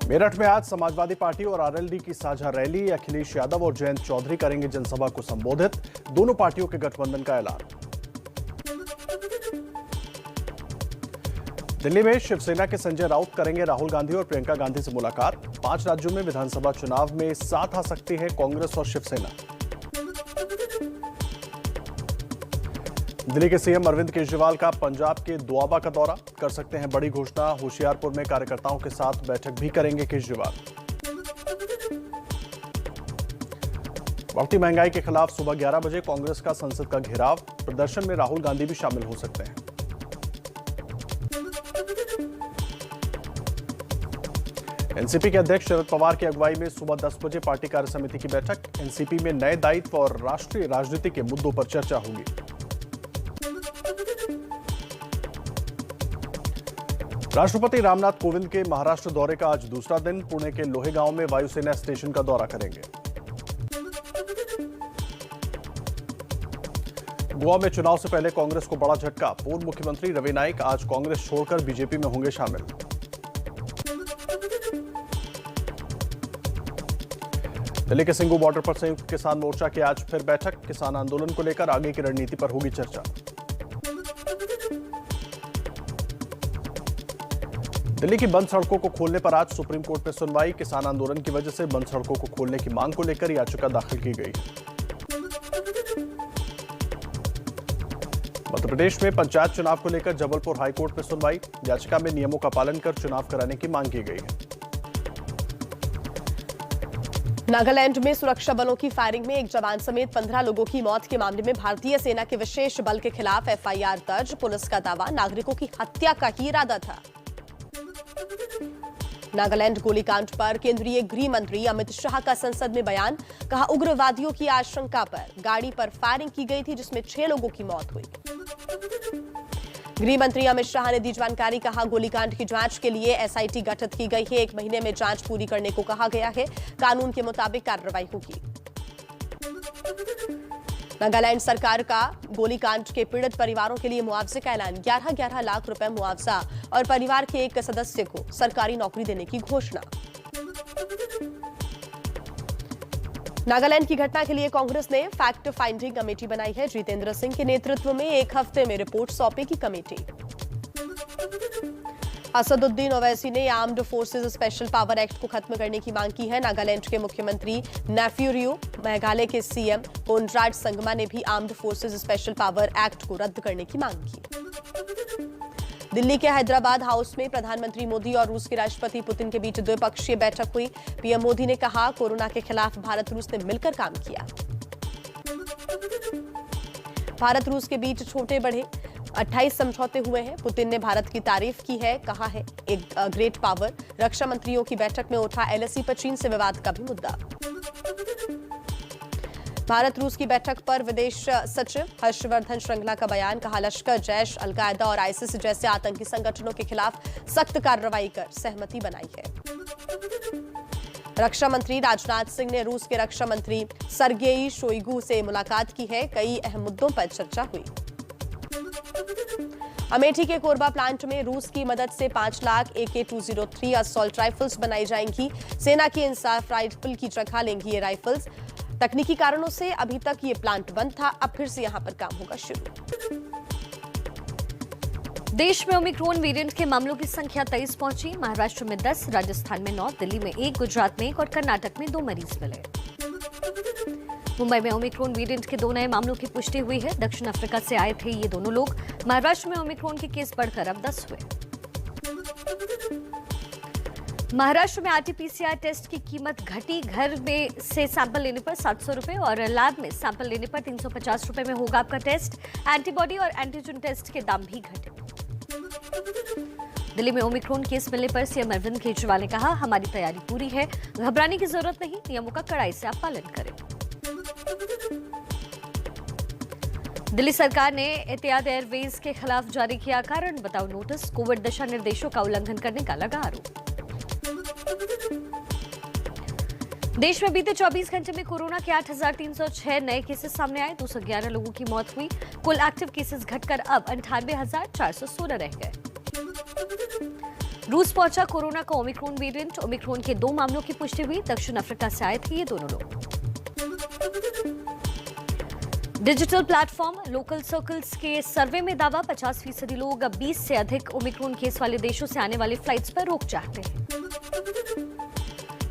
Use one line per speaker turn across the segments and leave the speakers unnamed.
मेरठ में आज समाजवादी पार्टी और आरएलडी की साझा रैली। अखिलेश यादव और जयंत चौधरी करेंगे जनसभा को संबोधित। दोनों पार्टियों के गठबंधन का ऐलान। दिल्ली में शिवसेना के संजय राउत करेंगे राहुल गांधी और प्रियंका गांधी से मुलाकात। 5 राज्यों में विधानसभा चुनाव में साथ आ सकती है कांग्रेस और शिवसेना। दिल्ली के सीएम अरविंद केजरीवाल का पंजाब के दोआबा का दौरा। कर सकते हैं बड़ी घोषणा। होशियारपुर में कार्यकर्ताओं के साथ बैठक भी करेंगे केजरीवाल। बढ़ती महंगाई के खिलाफ सुबह 11 बजे कांग्रेस का संसद का घेराव। प्रदर्शन में राहुल गांधी भी शामिल हो सकते हैं। एनसीपी के अध्यक्ष शरद पवार की अगुवाई में सुबह 10 बजे पार्टी कार्य समिति की बैठक। एनसीपी में नए दायित्व और राष्ट्रीय राजनीति के मुद्दों पर चर्चा होगी। राष्ट्रपति रामनाथ कोविंद के महाराष्ट्र दौरे का आज दूसरा दिन। पुणे के लोहेगांव में वायुसेना स्टेशन का दौरा करेंगे। गोवा में चुनाव से पहले कांग्रेस को बड़ा झटका। पूर्व मुख्यमंत्री रवि नाइक आज कांग्रेस छोड़कर बीजेपी में होंगे शामिल। दिल्ली के सिंगू बॉर्डर पर संयुक्त किसान मोर्चा की आज फिर बैठक। किसान आंदोलन को लेकर आगे की रणनीति पर होगी चर्चा। दिल्ली की बंद सड़कों को खोलने पर आज सुप्रीम कोर्ट में सुनवाई। किसान आंदोलन की वजह से बंद सड़कों को खोलने की मांग को लेकर याचिका दाखिल की गई। मध्य प्रदेश में पंचायत चुनाव को लेकर जबलपुर हाईकोर्ट में सुनवाई। याचिका में नियमों का पालन कर चुनाव कराने की मांग की गई है।
नागालैंड में सुरक्षा बलों की फायरिंग में एक जवान समेत 15 लोगों की मौत के मामले में भारतीय सेना के विशेष बल के खिलाफ एफआईआर दर्ज। पुलिस का दावा नागरिकों की हत्या का ही इरादा था। नागालैंड गोलीकांड पर केंद्रीय गृह मंत्री अमित शाह का संसद में बयान। कहा, उग्रवादियों की आशंका पर गाड़ी पर फायरिंग की गई थी जिसमें 6 लोगों की मौत हुई। गृह मंत्री अमित शाह ने दी जानकारी। कहा, गोलीकांड की जांच के लिए एसआईटी गठित की गई है। 1 महीने में जांच पूरी करने को कहा गया है। कानून के मुताबिक कार्रवाई होगी। नागालैंड सरकार का गोलीकांड के पीड़ित परिवारों के लिए मुआवजे का ऐलान। 11-11 लाख रुपए मुआवजा और परिवार के एक सदस्य को सरकारी नौकरी देने की घोषणा। नागालैंड की घटना के लिए कांग्रेस ने फैक्ट फाइंडिंग कमेटी बनाई है। जितेंद्र सिंह के नेतृत्व में 1 हफ्ते में रिपोर्ट सौंपेगी कमेटी। असदुद्दीन ओवैसी ने armed forces special power act को खत्म करने की मांग की है। नागालैंड के मुख्यमंत्री नेफ्यू रियो, मेघालय के सीएम कोनराड संगमा ने भी armed forces special power act को रद्द करने की मांग की। दिल्ली के हैदराबाद हाउस में प्रधानमंत्री मोदी और रूस के राष्ट्रपति पुतिन के बीच द्विपक्षीय बैठक हुई। पीएम मोदी ने कहा, कोरोना के खिलाफ भारत रूस ने मिलकर काम किया। भारत रूस के बीच छोटे बड़े 28 समझौते हुए हैं। पुतिन ने भारत की तारीफ की है। कहा है एक ग्रेट पावर। रक्षा मंत्रियों की बैठक में उठा एलएसी पर चीन से विवाद का भी मुद्दा। भारत रूस की बैठक पर विदेश सचिव हर्षवर्धन श्रृंगला का बयान। कहा, लश्कर, जैश, अलकायदा और आईसिस जैसे आतंकी संगठनों के खिलाफ सख्त कार्रवाई कर सहमति बनाई है। रक्षा मंत्री राजनाथ सिंह ने रूस के रक्षा मंत्री सर्गेई शोइगु से मुलाकात की है। कई अहम मुद्दों पर चर्चा हुई। अमेठी के कोरबा प्लांट में रूस की मदद से 5 लाख AK-203 असॉल्ट राइफल्स बनाई जाएंगी। सेना की इंसाफ राइफल की जगह लेंगी ये राइफल्स। तकनीकी कारणों से अभी तक ये प्लांट बंद था। अब फिर से यहां पर काम होगा शुरू।
देश में ओमिक्रॉन वेरिएंट के मामलों की संख्या 23 पहुंची। महाराष्ट्र में 10, राजस्थान में 9, दिल्ली में 1, गुजरात में 1 और कर्नाटक में 2 मरीज मिले। मुंबई में ओमिक्रॉन वेरिएंट के 2 नए मामलों की पुष्टि हुई है। दक्षिण अफ्रीका से आए थे ये दोनों लोग। महाराष्ट्र में ओमिक्रॉन के केस बढ़कर अब 10 हुए। महाराष्ट्र में आरटीपीसीआर टेस्ट की कीमत घटी। घर में से सैंपल लेने पर 700 रुपए और लैब में सैंपल लेने पर 350 रुपए में होगा आपका टेस्ट। एंटीबॉडी और एंटीजन टेस्ट के दाम भी घटे। दिल्ली में ओमिक्रॉन केस मिलने पर सीएम अरविंद केजरीवाल ने कहा, हमारी तैयारी पूरी है, घबराने की जरूरत नहीं, नियमों का कड़ाई से आप पालन करें। दिल्ली सरकार ने एतिहाद एयरवेज के खिलाफ जारी किया कारण बताओ नोटिस। कोविड दिशा निर्देशों का उल्लंघन करने का लगा आरोप। देश में बीते 24 घंटे में कोरोना के 8,306 नए केसेस सामने आए। 211 लोगों की मौत हुई। कुल एक्टिव केसेस घटकर अब 98,416 रह गए। रूस पहुंचा कोरोना का ओमिक्रॉन वेरिएंट। ओमिक्रॉन के 2 मामलों की पुष्टि हुई। दक्षिण अफ्रीका से आए थे ये दोनों लोग। डिजिटल प्लेटफॉर्म लोकल सर्कल्स के सर्वे में दावा 50% लोग 20 से अधिक ओमिक्रॉन केस वाले देशों से आने वाली फ्लाइट्स पर रोक चाहते हैं।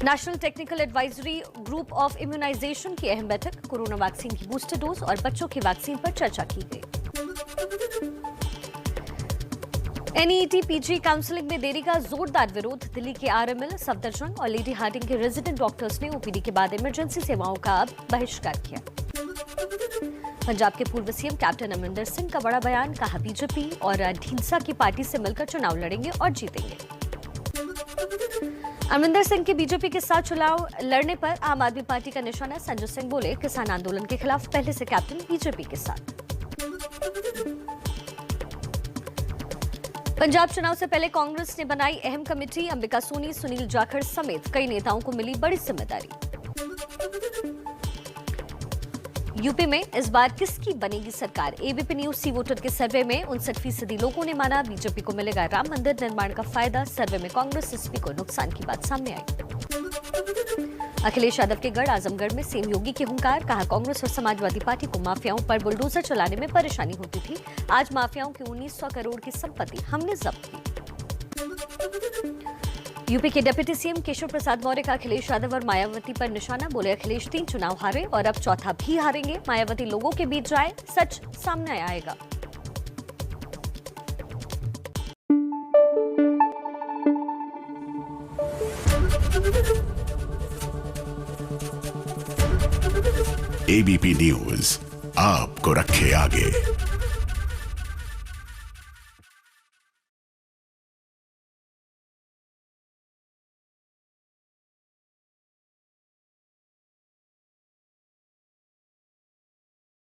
National technical advisory group of immunization की अहम बैठक। कोरोना वैक्सीन की बूस्टर डोज और बच्चों की वैक्सीन पर चर्चा की गई। एनईईटी पीजी काउंसलिंग में देरी का जोरदार विरोध। दिल्ली के आरएमएल, सफदरजंग और लेडी हार्डिंग के रेजिडेंट डॉक्टर्स ने ओपीडी के बाद इमरजेंसी सेवाओं का अब बहिष्कार किया। पंजाब के पूर्व सीएम कैप्टन अमरिंदर सिंह का बड़ा बयान। कहा बीजेपी और ढींसा की पार्टी से मिलकर चुनाव लड़ेंगे और जीतेंगे। अमरिंदर सिंह के बीजेपी के साथ चुनाव लड़ने पर आम आदमी पार्टी का निशाना। संजय सिंह बोले किसान आंदोलन के खिलाफ पहले से कैप्टन बीजेपी के साथ। पंजाब चुनाव से पहले कांग्रेस ने बनाई अहम कमेटी। अंबिका सोनी, सुनील जाखड़ समेत कई नेताओं को मिली बड़ी जिम्मेदारी। यूपी में इस बार किसकी बनेगी सरकार? एबीपी न्यूज सी वोटर के सर्वे में 59% लोगों ने माना बीजेपी को मिलेगा राम मंदिर निर्माण का फायदा। सर्वे में कांग्रेस एसपी को नुकसान की बात सामने आई। अखिलेश यादव के गढ़ आजमगढ़ में सीएम योगी के हुंकार। कहा कांग्रेस और समाजवादी पार्टी को माफियाओं पर बुलडोजर चलाने में परेशानी होती थी। आज माफियाओं की 1900 करोड़ की संपत्ति हमने जब्त की। यूपी के डिप्टी सीएम केशव प्रसाद मौर्य का अखिलेश यादव और मायावती पर निशाना। बोले अखिलेश 3 चुनाव हारे और अब चौथा भी हारेंगे। मायावती लोगों के बीच जाए, सच सामने आएगा।
एबीपी न्यूज आपको रखे आगे।